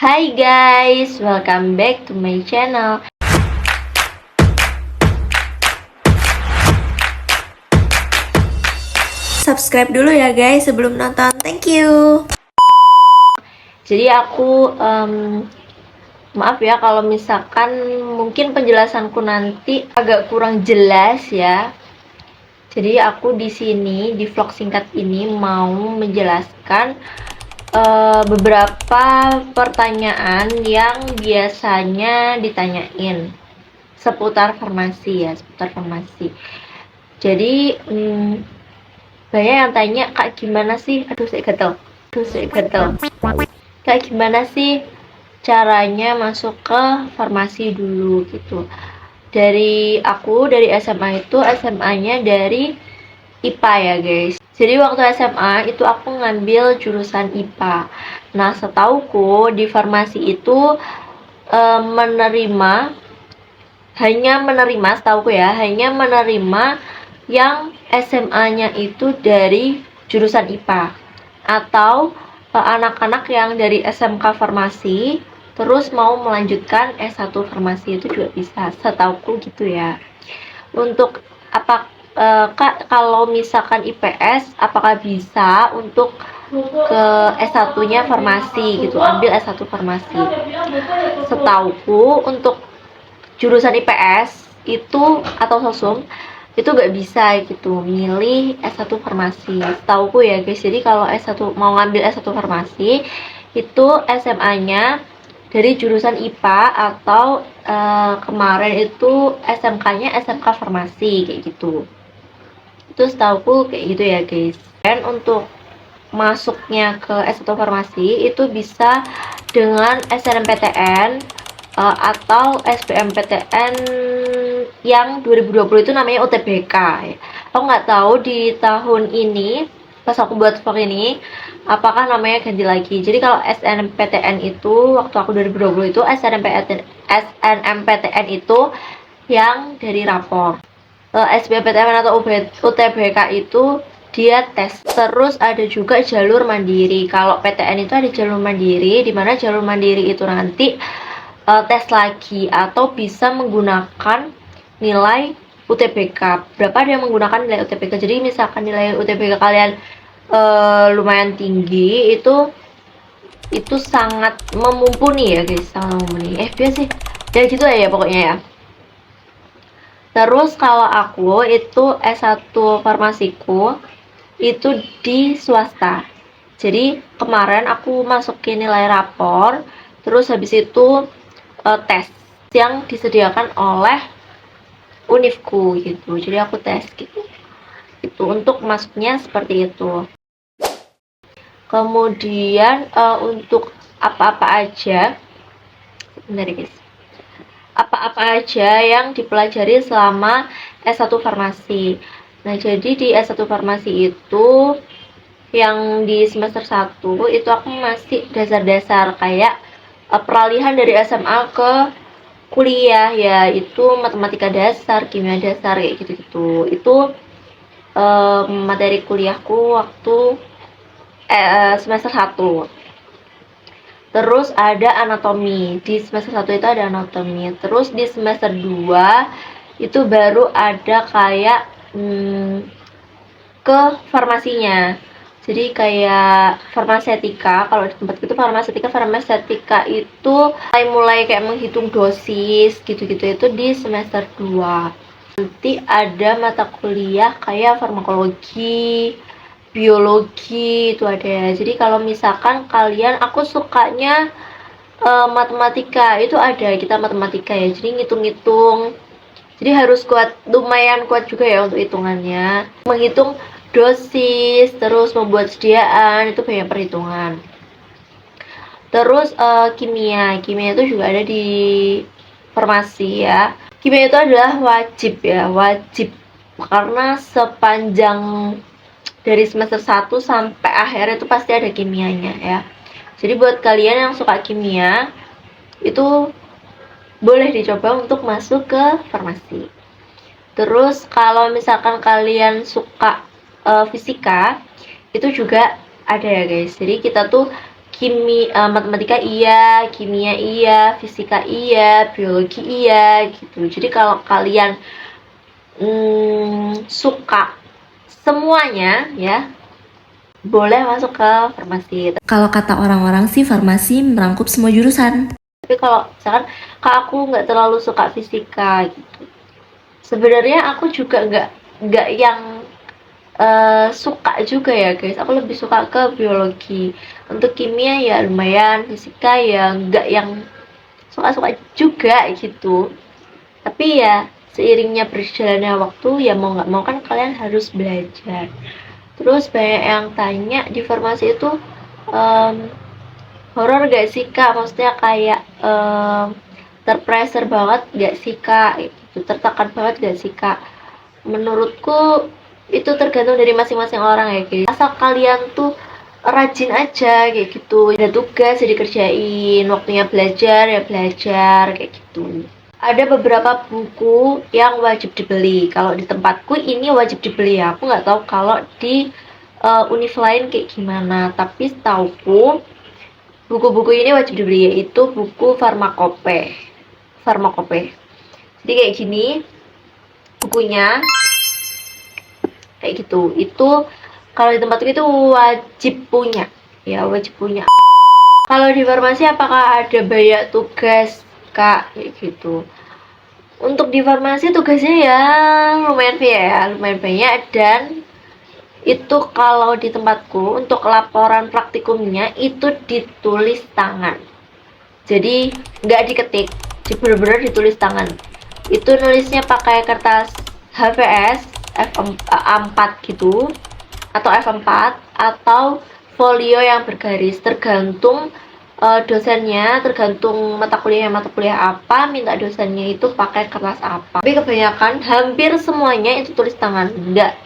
Hai guys, welcome back to my channel. Subscribe dulu ya guys sebelum nonton, thank you. Jadi aku maaf ya kalau misalkan mungkin penjelasanku nanti agak kurang jelas ya. Jadi aku di sini di vlog singkat ini mau menjelaskan beberapa pertanyaan yang biasanya ditanyain seputar farmasi ya, seputar farmasi. Jadi banyak yang tanya, kak gimana sih, kayak gimana sih caranya masuk ke farmasi dulu gitu. Dari SMA itu, SMA-nya dari IPA ya guys. Jadi waktu SMA itu aku ngambil jurusan IPA. Nah setauku di farmasi itu hanya menerima yang SMA-nya itu dari jurusan IPA, atau anak-anak yang dari SMK farmasi terus mau melanjutkan S1 farmasi itu juga bisa, setauku gitu ya. Untuk apa Kak, kalau misalkan IPS apakah bisa untuk ke S1-nya farmasi gitu, ambil S1 farmasi? Setauku untuk jurusan IPS itu atau sosum itu gak bisa gitu milih S1 farmasi, setauku ya guys. Jadi kalau S1 mau ngambil S1 farmasi itu SMA-nya dari jurusan IPA atau kemarin itu SMK-nya SMK farmasi kayak gitu. Itu setauku kayak gitu ya guys. Dan untuk masuknya ke S1 farmasi itu bisa dengan SNMPTN atau SBMPTN yang 2020 itu namanya UTBK ya. Aku nggak tahu di tahun ini pas aku buat vlog ini apakah namanya ganti lagi. Jadi kalau SNMPTN itu waktu aku 2020 itu SNMPTN itu yang dari rapor. SBMPTN atau UTBK itu dia tes. Terus ada juga jalur mandiri. Kalau PTN itu ada jalur mandiri, dimana jalur mandiri itu nanti tes lagi atau bisa menggunakan nilai UTBK. Berapa ada yang menggunakan nilai UTBK? Jadi misalkan nilai UTBK kalian lumayan tinggi, itu sangat memumpuni ya guys, sangat memumpuni. Biasa sih ya gitu ya pokoknya ya. Terus kalau aku itu S1 farmasiku itu di swasta. Jadi kemarin aku masukin nilai rapor, terus habis itu tes yang disediakan oleh univku gitu. Jadi aku tes gitu. Itu untuk masuknya seperti itu. Kemudian untuk apa-apa aja, sebentar guys. Apa-apa aja yang dipelajari selama S1 farmasi. Nah, jadi di S1 farmasi itu yang di semester 1 itu aku masih dasar-dasar kayak peralihan dari SMA ke kuliah ya, itu matematika dasar, kimia dasar kayak gitu-gitu. Itu materi kuliahku waktu semester 1. Terus ada anatomi. Di semester 1 itu ada anatomi. Terus di semester 2 itu baru ada kayak ke farmasinya. Jadi kayak farmasetika, kalau di tempat itu farmasetika itu mulai kayak menghitung dosis gitu-gitu, itu di semester 2. Nanti ada mata kuliah kayak farmakologi, biologi itu ada ya. Jadi kalau misalkan kalian, aku sukanya matematika, itu ada kita matematika ya. Jadi ngitung-ngitung. Jadi harus kuat, lumayan kuat juga ya untuk hitungannya. Menghitung dosis, terus membuat sediaan, itu banyak perhitungan. Terus kimia itu juga ada di farmasi ya. Kimia itu adalah wajib ya, wajib, karena sepanjang dari semester 1 sampai akhir itu pasti ada kimianya ya. Jadi buat kalian yang suka kimia itu boleh dicoba untuk masuk ke farmasi. Terus kalau misalkan kalian suka fisika itu juga ada ya guys. Jadi kita tuh matematika iya, kimia iya, fisika iya, biologi iya gitu. Jadi kalau kalian suka semuanya ya, boleh masuk ke farmasi. Kalau kata orang-orang sih farmasi merangkup semua jurusan. Tapi kalau misalkan aku nggak terlalu suka fisika gitu, sebenarnya aku juga nggak yang suka juga ya guys. Aku lebih suka ke biologi. Untuk kimia ya lumayan, fisika ya nggak yang suka-suka juga gitu. Tapi ya seiringnya berjalannya waktu ya mau nggak mau kan kalian harus belajar. Terus banyak yang tanya di farmasi itu horor gak sih kak? Maksudnya kayak terpressure banget gak sih kak? Itu tertekan banget gak sih kak? Menurutku itu tergantung dari masing-masing orang ya guys. Asal kalian tuh rajin aja kayak gitu, ada tugas ya dikerjain, waktunya belajar ya belajar kayak gitu. Ada beberapa buku yang wajib dibeli. Kalau di tempatku ini wajib dibeli ya. Aku nggak tahu kalau di univ lain kayak gimana, tapi setauku buku-buku ini wajib dibeli, yaitu buku farmakope. Jadi kayak gini bukunya, kayak gitu. Itu kalau di tempatku itu wajib punya, ya wajib punya. Kalau di farmasi apakah ada banyak tugas kak kayak gitu? Untuk di farmasi tugasnya ya lumayan banyak, dan itu kalau di tempatku untuk laporan praktikumnya itu ditulis tangan, jadi nggak diketik, bener-bener ditulis tangan. Itu nulisnya pakai kertas HVS A4 gitu, atau F4 atau folio yang bergaris, tergantung dosennya, tergantung mata kuliah apa, minta dosennya itu pakai kertas apa. Tapi kebanyakan hampir semuanya itu tulis tangan,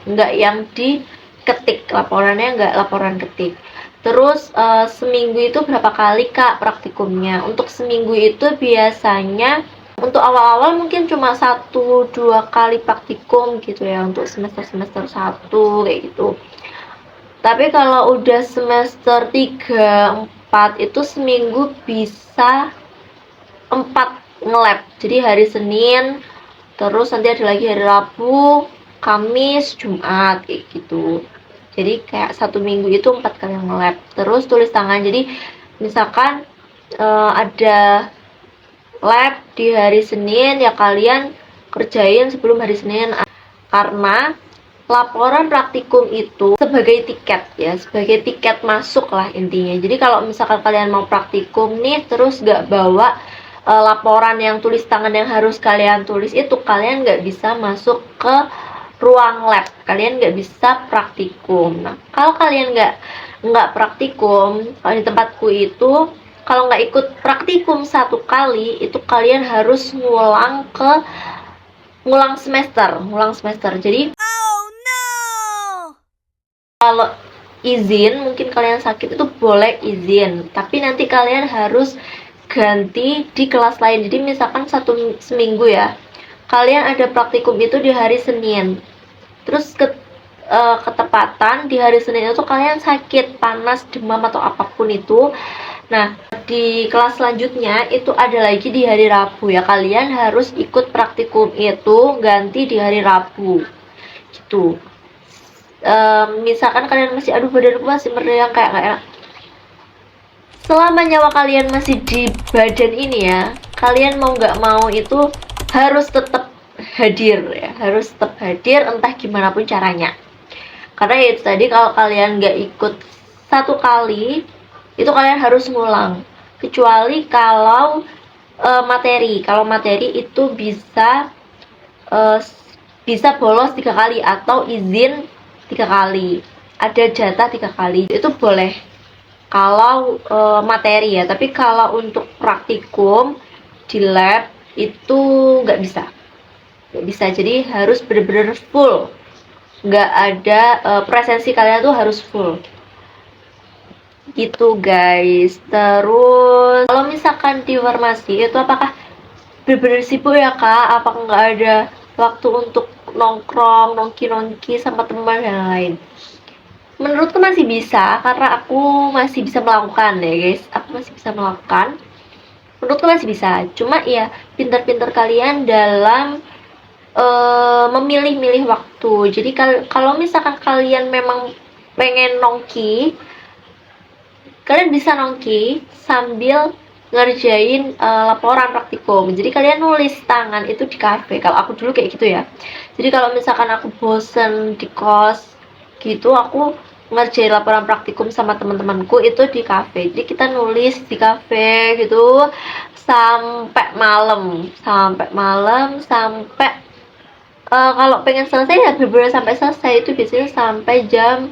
nggak yang diketik, laporannya nggak laporan ketik. Terus seminggu itu berapa kali kak praktikumnya? Untuk seminggu itu biasanya untuk awal-awal mungkin cuma 1-2 kali praktikum gitu ya, untuk semester 1 kayak gitu. Tapi kalau udah semester 3-4 itu seminggu bisa 4 nge-lab. Jadi hari Senin, terus nanti ada lagi hari Rabu, Kamis, Jumat kayak gitu. Jadi kayak 1 minggu itu 4 kali nge-lab. Terus tulis tangan. Jadi misalkan ada lab di hari Senin ya kalian kerjain sebelum hari Senin, karena laporan praktikum itu sebagai tiket ya, sebagai tiket masuk lah intinya. Jadi kalau misalkan kalian mau praktikum nih terus gak bawa laporan yang tulis tangan yang harus kalian tulis, itu kalian gak bisa masuk ke ruang lab, kalian gak bisa praktikum. Nah kalau kalian nggak praktikum, kalau di tempatku itu kalau nggak ikut praktikum 1 kali itu kalian harus ngulang semester. Jadi kalau izin, mungkin kalian sakit itu boleh izin, tapi nanti kalian harus ganti di kelas lain. Jadi misalkan seminggu ya, kalian ada praktikum itu di hari Senin, terus ketepatan di hari Senin itu kalian sakit, panas, demam atau apapun itu. Nah di kelas selanjutnya itu ada lagi di hari Rabu ya, kalian harus ikut praktikum itu ganti di hari Rabu gitu. Misalkan kalian masih aduh badanku masih meriang kayak enak, selama nyawa kalian masih di badan ini ya, kalian mau nggak mau itu harus tetap hadir ya, harus tetap hadir entah gimana pun caranya. Karena ya itu tadi, kalau kalian nggak ikut 1 kali itu kalian harus ngulang, kecuali kalau materi itu bisa bolos 3 kali atau izin 3 kali, ada jatah 3 kali itu boleh kalau materi ya. Tapi kalau untuk praktikum di lab itu nggak bisa, jadi harus bener-bener full, nggak ada presensi, kalian tuh harus full gitu guys. Terus kalau misalkan di farmasi itu apakah bener-bener sibuk ya kak, apakah nggak ada waktu untuk nongkrong, nongki sama teman dan lain? Menurutku masih bisa, karena aku masih bisa melakukan ya guys, aku masih bisa melakukan. Menurutku masih bisa, cuma ya pinter-pinter kalian dalam memilih-milih waktu. Jadi kalau misalkan kalian memang pengen nongki, kalian bisa nongki sambil ngerjain laporan praktikum. Jadi kalian nulis tangan itu di kafe. Kalau aku dulu kayak gitu ya. Jadi kalau misalkan aku bosen di kos gitu, aku ngerjain laporan praktikum sama teman-temanku itu di kafe. Jadi kita nulis di kafe gitu sampai malam, sampai kalau pengen selesai ya bener-bener sampai selesai itu biasanya sampai jam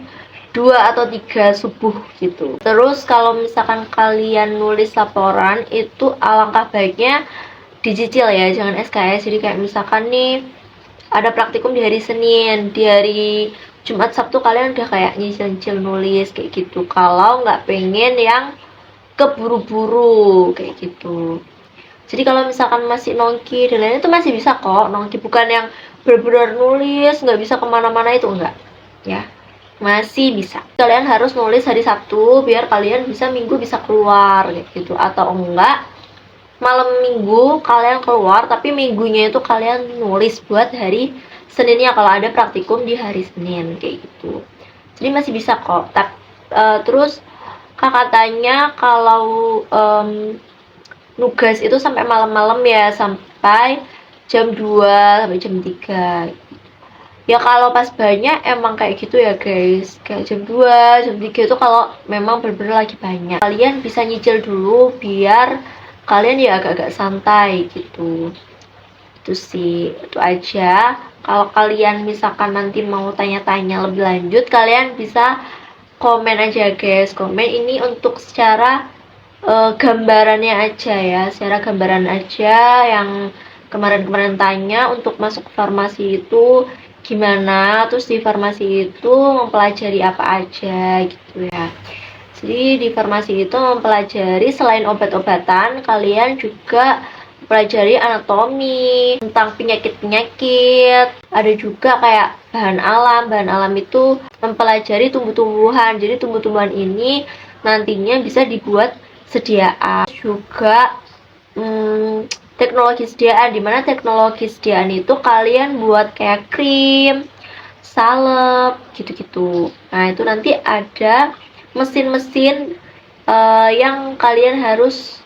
2 atau 3 subuh gitu. Terus kalau misalkan kalian nulis laporan itu alangkah baiknya dicicil ya, jangan SKS. Jadi kayak misalkan nih ada praktikum di hari Senin, di hari Jumat Sabtu kalian udah kayak nyicil-nyicil nulis kayak gitu. Kalau nggak pengen yang keburu-buru kayak gitu. Jadi kalau misalkan masih nongki dan lain itu masih bisa kok nongki, bukan yang benar-benar nulis nggak bisa kemana-mana itu enggak ya, masih bisa. Kalian harus nulis hari Sabtu biar kalian bisa Minggu bisa keluar kayak gitu, atau enggak malam Minggu kalian keluar tapi Minggunya itu kalian nulis buat hari Seninnya kalau ada praktikum di hari Senin kayak gitu. Jadi masih bisa kok. Terus kakak tanya kalau nugas itu sampai malam-malam ya, sampai jam 2 sampai jam 3. Ya kalau pas banyak emang kayak gitu ya guys, kayak jam 2 jam 3 itu kalau memang bener-bener lagi banyak. Kalian bisa nyicil dulu biar kalian ya agak-agak santai gitu. Itu sih, itu aja. Kalau kalian misalkan nanti mau tanya-tanya lebih lanjut, kalian bisa komen aja guys. Komen ini untuk secara gambarannya aja ya, secara gambaran aja. Yang kemarin-kemarin tanya untuk masuk farmasi itu gimana, terus di farmasi itu mempelajari apa aja gitu ya. Jadi di farmasi itu mempelajari selain obat-obatan, kalian juga mempelajari anatomi, tentang penyakit-penyakit. Ada juga kayak bahan alam itu mempelajari tumbuh-tumbuhan. Jadi tumbuh-tumbuhan ini nantinya bisa dibuat sediaan. Juga teknologi sediaan, dimana teknologi sediaan itu kalian buat kayak krim, salep gitu-gitu. Nah itu nanti ada mesin-mesin yang kalian harus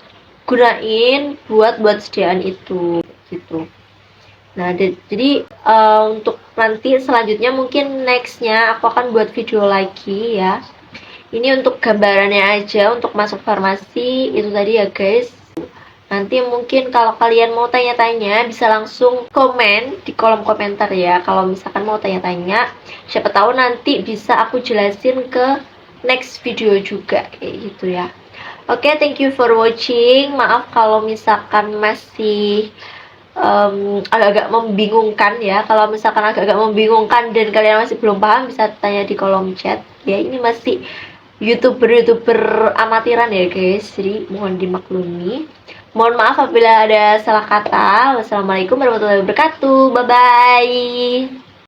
gunain buat sediaan itu gitu. Nah jadi untuk nanti selanjutnya mungkin nextnya aku akan buat video lagi ya. Ini untuk gambarannya aja untuk masuk farmasi itu tadi ya guys. Nanti mungkin kalau kalian mau tanya-tanya bisa langsung komen di kolom komentar ya. Kalau misalkan mau tanya-tanya, siapa tahu nanti bisa aku jelasin ke next video juga kayak gitu ya. Oke, thank you for watching. Maaf kalau misalkan masih agak-agak membingungkan ya. Kalau misalkan agak-agak membingungkan dan kalian masih belum paham, bisa tanya di kolom chat ya. Ini masih youtuber amatiran ya guys, jadi mohon dimaklumi. Mohon maaf apabila ada salah kata. Wassalamualaikum warahmatullahi wabarakatuh. Bye bye.